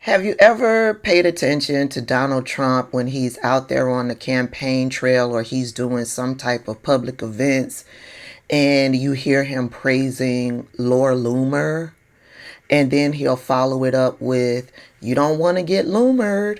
Have you ever paid attention to Donald Trump when he's out there on the campaign trail or he's doing some type of public events and you hear him praising Lord Loomer, and then he'll follow it up with, "You don't want to get loomered."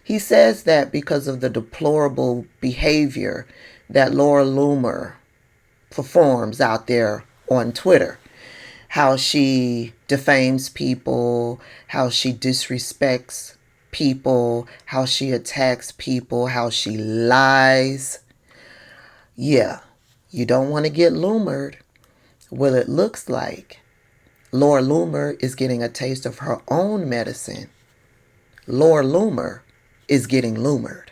He says that because of the deplorable behavior that Lord Loomer performs out there on Twitter. How she defames people, how she disrespects people, how she attacks people, how she lies. Yeah, you don't want to get loomered. Well, it looks like Lord Loomer is getting a taste of her own medicine. Lord Loomer is getting loomered.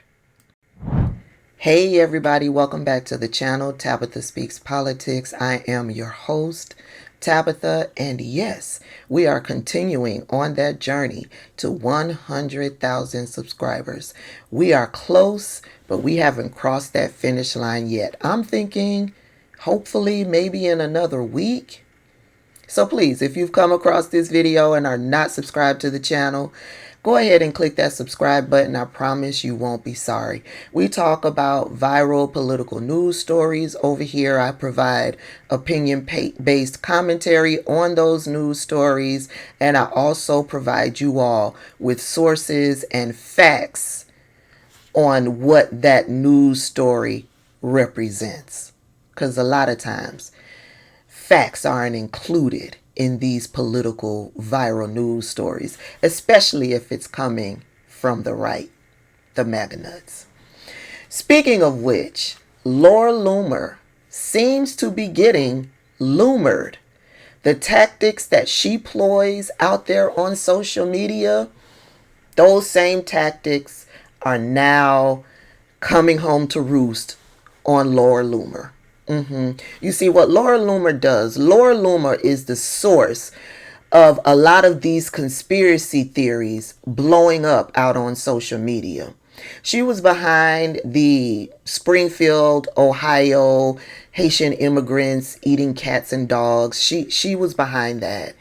Hey everybody, welcome back to the channel, Tabitha Speaks Politics. I am your host, Tabitha, and yes, we are continuing on that journey to 100,000 subscribers. We are close, but we haven't crossed that finish line yet. I'm thinking hopefully maybe in another week. So please, if you've come across this video and are not subscribed to the channel, go ahead and click that subscribe button. I promise you won't be sorry. We talk about viral political news stories over here. I provide opinion-based commentary on those news stories, and I also provide you all with sources and facts on what that news story represents. Because a lot of times, facts aren't included in these political viral news stories, especially if it's coming from the right, the MAGA nuts. Speaking of which, Lord Loomer seems to be getting loomered. The tactics that she ploys out there on social media, those same tactics are now coming home to roost on Lord Loomer. You see what Lord Loomer does. Lord Loomer is the source of a lot of these conspiracy theories blowing up out on social media. She was behind the Springfield, Ohio, Haitian immigrants eating cats and dogs. She was behind that.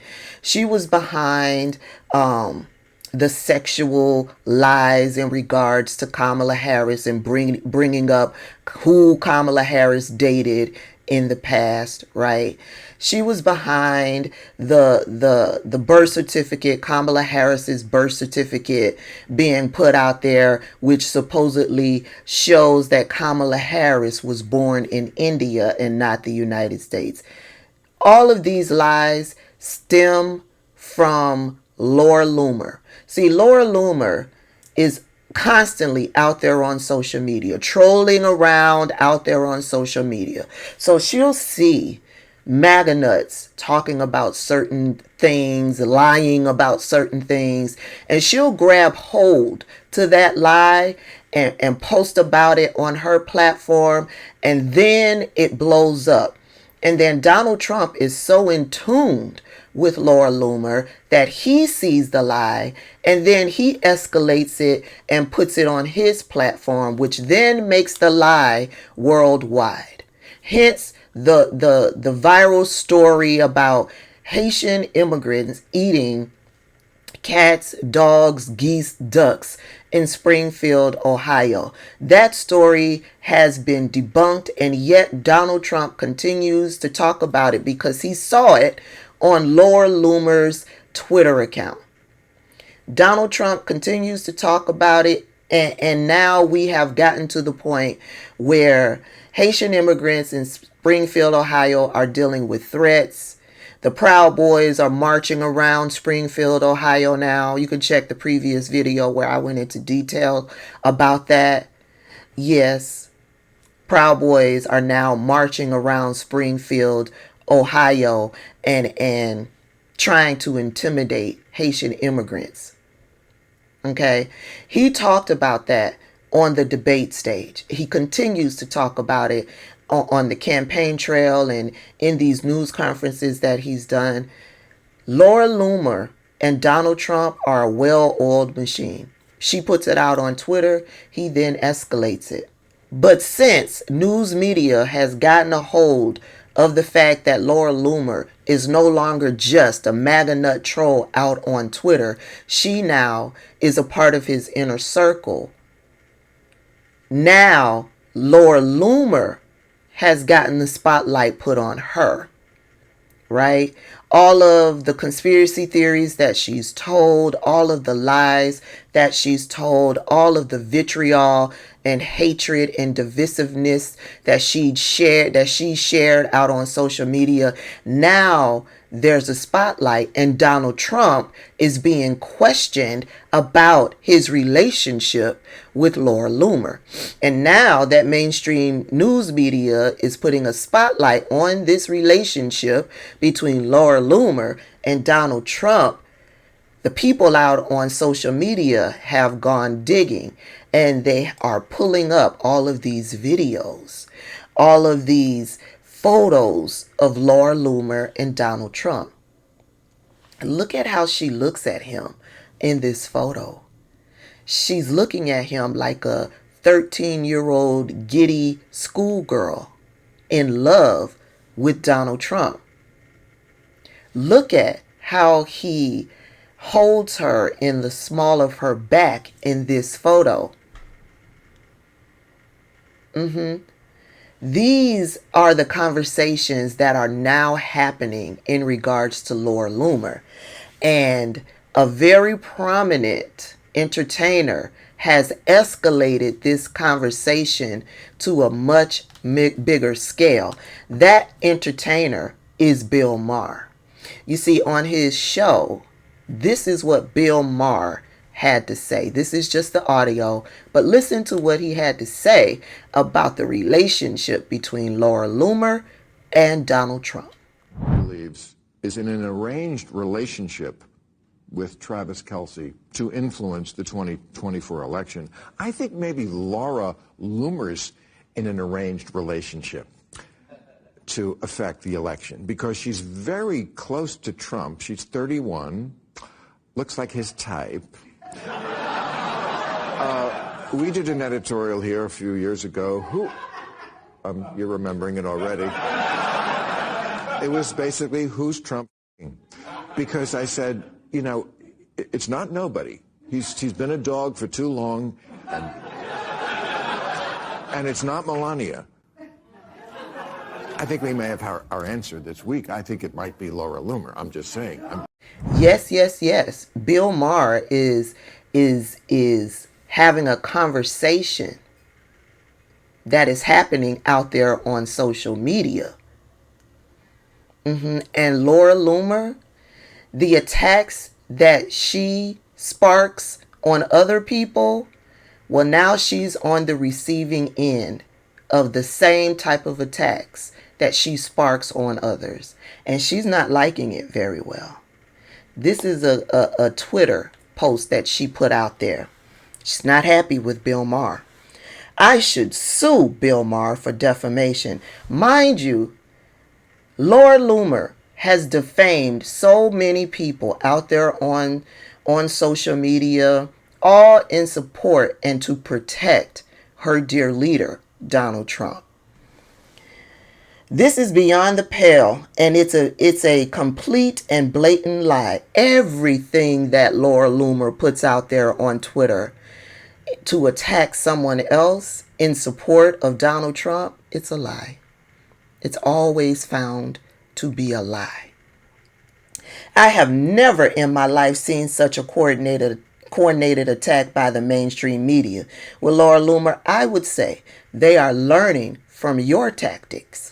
She was behind the sexual lies in regards to Kamala Harris and bringing up who Kamala Harris dated in the past, right? She was behind the birth certificate, Kamala Harris's birth certificate being put out there, which supposedly shows that Kamala Harris was born in India and not the United States. All of these lies stem from Lord Loomer. See, Lord Loomer is constantly out there on social media, trolling around out there on social media. So she'll see MAGA nuts talking about certain things, lying about certain things, and she'll grab hold to that lie and post about it on her platform, and then it blows up. And then Donald Trump is so in tune with Lord Loomer that he sees the lie and then he escalates it and puts it on his platform, which then makes the lie worldwide. Hence the viral story about Haitian immigrants eating cats, dogs, geese, ducks in Springfield, Ohio. That story has been debunked, and yet Donald Trump continues to talk about it because he saw it on Lord Loomer's Twitter account. Donald Trump continues to talk about it, and now we have gotten to the point where Haitian immigrants in Springfield, Ohio are dealing with threats. The Proud Boys are marching around Springfield, Ohio now. You can check the previous video where I went into detail about that. Yes, Proud Boys are now marching around Springfield, Ohio, and trying to intimidate Haitian immigrants. Okay, he talked about that on the debate stage. He continues to talk about it on the campaign trail and in these news conferences that he's done. Lord Loomer and Donald Trump are a well-oiled machine. She puts it out on Twitter. He then escalates it. But since news media has gotten a hold of the fact that Laura Loomer is no longer just a MAGA nut troll out on Twitter. She now is a part of his inner circle. Now, Laura Loomer has gotten the spotlight put on her, right? All of the conspiracy theories that she's told, all of the lies that she's told, all of the vitriol and hatred and divisiveness that she shared out on social media. Now there's a spotlight, and Donald Trump is being questioned about his relationship with Laura Loomer. And now that mainstream news media is putting a spotlight on this relationship between Laura Loomer and Donald Trump, the people out on social media have gone digging, and they are pulling up all of these videos, all of these photos of Laura Loomer and Donald Trump. Look at how she looks at him in this photo. She's looking at him like a 13-year-old giddy schoolgirl in love with Donald Trump. Look at how he holds her in the small of her back in this photo. These are the conversations that are now happening in regards to Laura Loomer. And a very prominent entertainer has escalated this conversation to a much bigger scale. That entertainer is Bill Maher. You see, on his show, this is what Bill Maher had to say. This is just the audio, but listen to what he had to say about the relationship between Laura Loomer and Donald Trump. Believes is in an arranged relationship with Travis Kelce to influence the 2024 election. I think maybe Laura Loomer's in an arranged relationship to affect the election because she's very close to Trump. She's 31, looks like his type. We did an editorial here a few years ago. You're remembering it already. It was basically, who's Trump? Because I said, you know, it's not nobody. He's been a dog for too long, and it's not Melania. I think we may have our answer this week. I think it might be Laura Loomer. I'm just saying. Yes. Bill Maher is having a conversation that is happening out there on social media. And Laura Loomer, the attacks that she sparks on other people, well, now she's on the receiving end of the same type of attacks that she sparks on others. And she's not liking it very well. This is a Twitter post that she put out there. She's not happy with Bill Maher. I should sue Bill Maher for defamation. Mind you, Laura Loomer has defamed so many people out there on social media, all in support and to protect her dear leader, Donald Trump. This is beyond the pale, and it's a complete and blatant lie. Everything that Laura Loomer puts out there on Twitter to attack someone else in support of Donald Trump, it's a lie. It's always found to be a lie. I have never in my life seen such a coordinated attack by the mainstream media. With Laura Loomer, I would say they are learning from your tactics.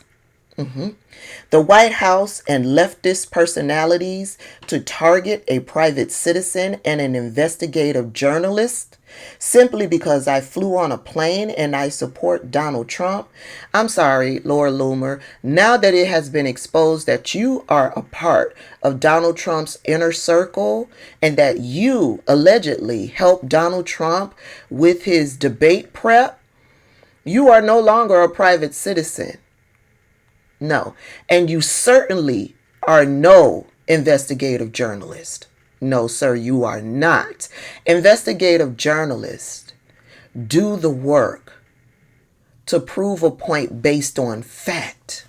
The White House and leftist personalities to target a private citizen and an investigative journalist simply because I flew on a plane and I support Donald Trump. I'm sorry, Laura Loomer. Now that it has been exposed that you are a part of Donald Trump's inner circle and that you allegedly helped Donald Trump with his debate prep, you are no longer a private citizen. No. And you certainly are no investigative journalist. No, sir, you are not. Investigative journalists do the work to prove a point based on fact.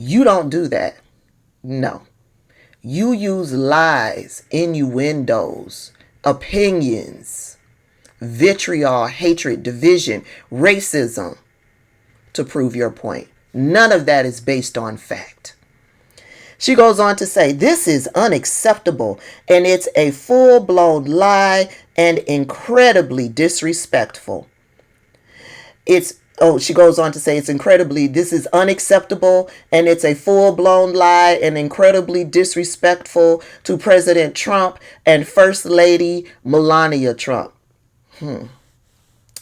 You don't do that. No. You use lies, innuendos, opinions, vitriol, hatred, division, racism to prove your point. None of that is based on fact. She goes on to say, this is unacceptable and it's a full-blown lie and incredibly disrespectful. She goes on to say this is unacceptable and it's a full-blown lie and incredibly disrespectful to President Trump and First Lady Melania Trump.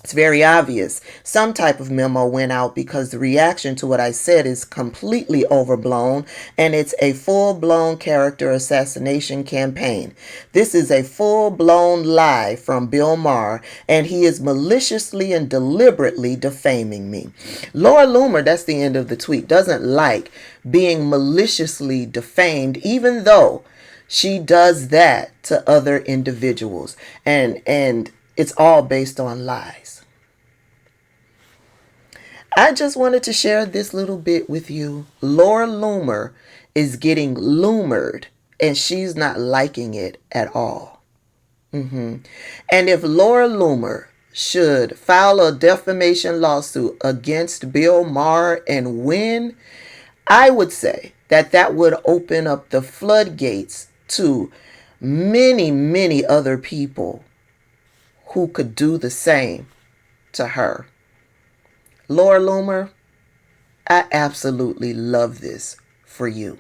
It's very obvious. Some type of memo went out because the reaction to what I said is completely overblown and it's a full-blown character assassination campaign. This is a full-blown lie from Bill Maher and he is maliciously and deliberately defaming me. Laura Loomer, that's the end of the tweet, doesn't like being maliciously defamed even though she does that to other individuals and it's all based on lies. I just wanted to share this little bit with you. Laura Loomer is getting loomered and she's not liking it at all. And if Laura Loomer should file a defamation lawsuit against Bill Maher and win, I would say that would open up the floodgates to many, many other people who could do the same to her. Laura Loomer, I absolutely love this for you.